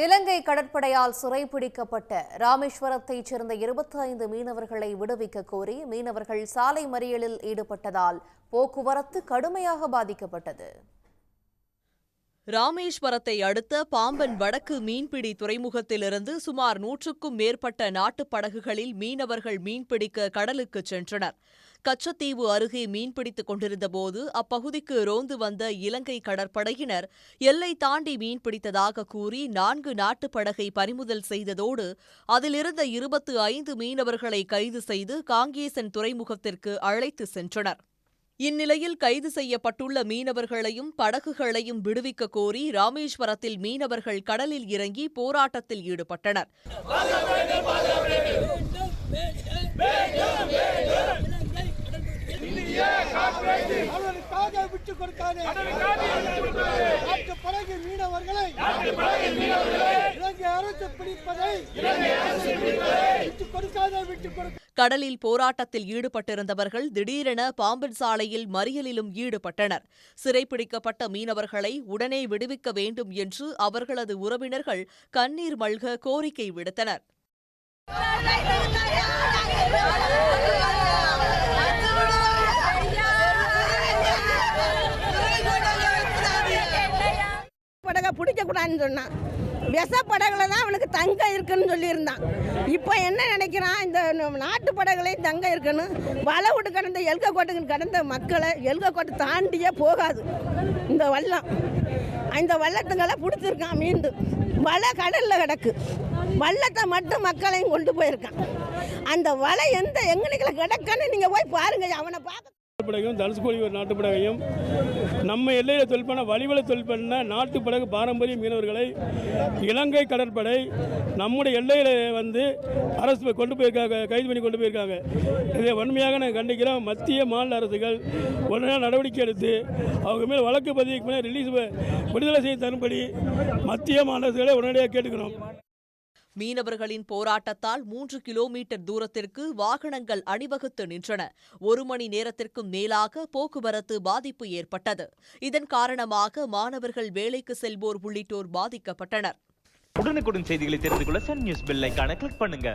இலங்கை கடற்படையால் சிறைப்பிடிக்கப்பட்ட ராமேஸ்வரத்தைச் சேர்ந்த 25 மீனவர்களை விடுவிக்க கோரி மீனவர்கள் சாலை மறியலில் ஈடுபட்டதால் போக்குவரத்து கடுமையாக பாதிக்கப்பட்டது. ராமேஸ்வரத்தை அடுத்த பாம்பன் வடக்கு மீன்பிடி துறைமுகத்திலிருந்து சுமார் 100க்கும் மேற்பட்ட நாட்டுப் படகுகளில் மீனவர்கள் மீன்பிடிக்க கடலுக்கு சென்றனர். கச்சத்தீவு அருகே மீன்பிடித்துக் கொண்டிருந்தபோது அப்பகுதிக்கு ரோந்து வந்த இலங்கை கடற்படையினர் எல்லை தாண்டி மீன்பிடித்ததாக கூறி 4 நாட்டுப் படகை பறிமுதல் செய்ததோடு அதிலிருந்த 25 மீனவர்களை கைது செய்து காங்கேசன் துறைமுகத்திற்கு அழைத்து சென்றனர். இந்நிலையில் கைது செய்யப்பட்டுள்ள மீனவர்களையும் படகுகளையும் விடுவிக்க கோரி ராமேஸ்வரத்தில் மீனவர்கள் கடலில் இறங்கி போராட்டத்தில் ஈடுபட்டனர். கடலில் போராட்டத்தில் ஈடுபட்டிருந்தவர்கள் திடீரென பாம்பன் சாலையில் மறியலிலும் ஈடுபட்டனர். சிறைப்பிடிக்கப்பட்ட மீனவர்களை உடனே விடுவிக்க வேண்டும் என்று அவர்களது உறவினர்கள் கண்ணீர் மல்க கோரிக்கை விடுத்தனர். பிடிக்கக்கூடாதுன்னு சொன்னான். விஷப்படகுல தான் அவனுக்கு தங்கம் இருக்குன்னு சொல்லியிருந்தான். இப்போ என்ன நினைக்கிறான், இந்த நாட்டு படகுலையும் தங்கம் இருக்குன்னு வலை விட்டு கடந்த எல்கோட்டுக்கு கடந்த மக்களை எல்கோட்டை தாண்டியே போகாது இந்த வல்லம். இந்த வல்லத்துங்களை பிடிச்சிருக்கான். மீண்டும் வலை கடலில் கிடக்கு. வல்லத்தை மட்டும் மக்களையும் கொண்டு போயிருக்கான். அந்த வலை எங்கனைக்குள்ள கிடக்குன்னு நீங்கள் போய் பாருங்க. அவனை பார்க்க படகையும் தனுஷ்கோடி ஒரு நாட்டு படகையும் நம்ம எல்லையில் தொழில் பண்ண வழிவலை தொழில் பண்ண நாட்டு படகு பாரம்பரிய மீனவர்களை இலங்கை கடற்படை நம்முடைய எல்லையில் வந்து அரசு கொண்டு போயிருக்காங்க, கைது பண்ணி கொண்டு போயிருக்காங்க. இதை வன்மையாக நாங்கள் கண்டிக்கிறோம். மத்திய மாநில அரசுகள் உடனே நடவடிக்கை எடுத்து அவங்க மேல் வழக்கு பதிவுக்கு மேலே விடுதலை செய்ய தரும்படி மத்திய மாநில அரசுகளை உடனடியாக கேட்டுக்கிறோம். மீனவர்களின் போராட்டத்தால் 3 கிலோமீட்டர் தூரத்திற்கு வாகனங்கள் அணிவகுத்து நின்றன. 1 மணி நேரத்திற்கும் மேலாக போக்குவரத்து பாதிப்பு ஏற்பட்டது. இதன் காரணமாக மாணவர்கள் வேலைக்கு செல்வோர் உள்ளிட்டோர் பாதிக்கப்பட்டனர். உடனுக்குடன் செய்திகளை தெரிந்து கொள்ள சன் நியூஸ் பெல் ஐகானை கிளிக் பண்ணுங்க.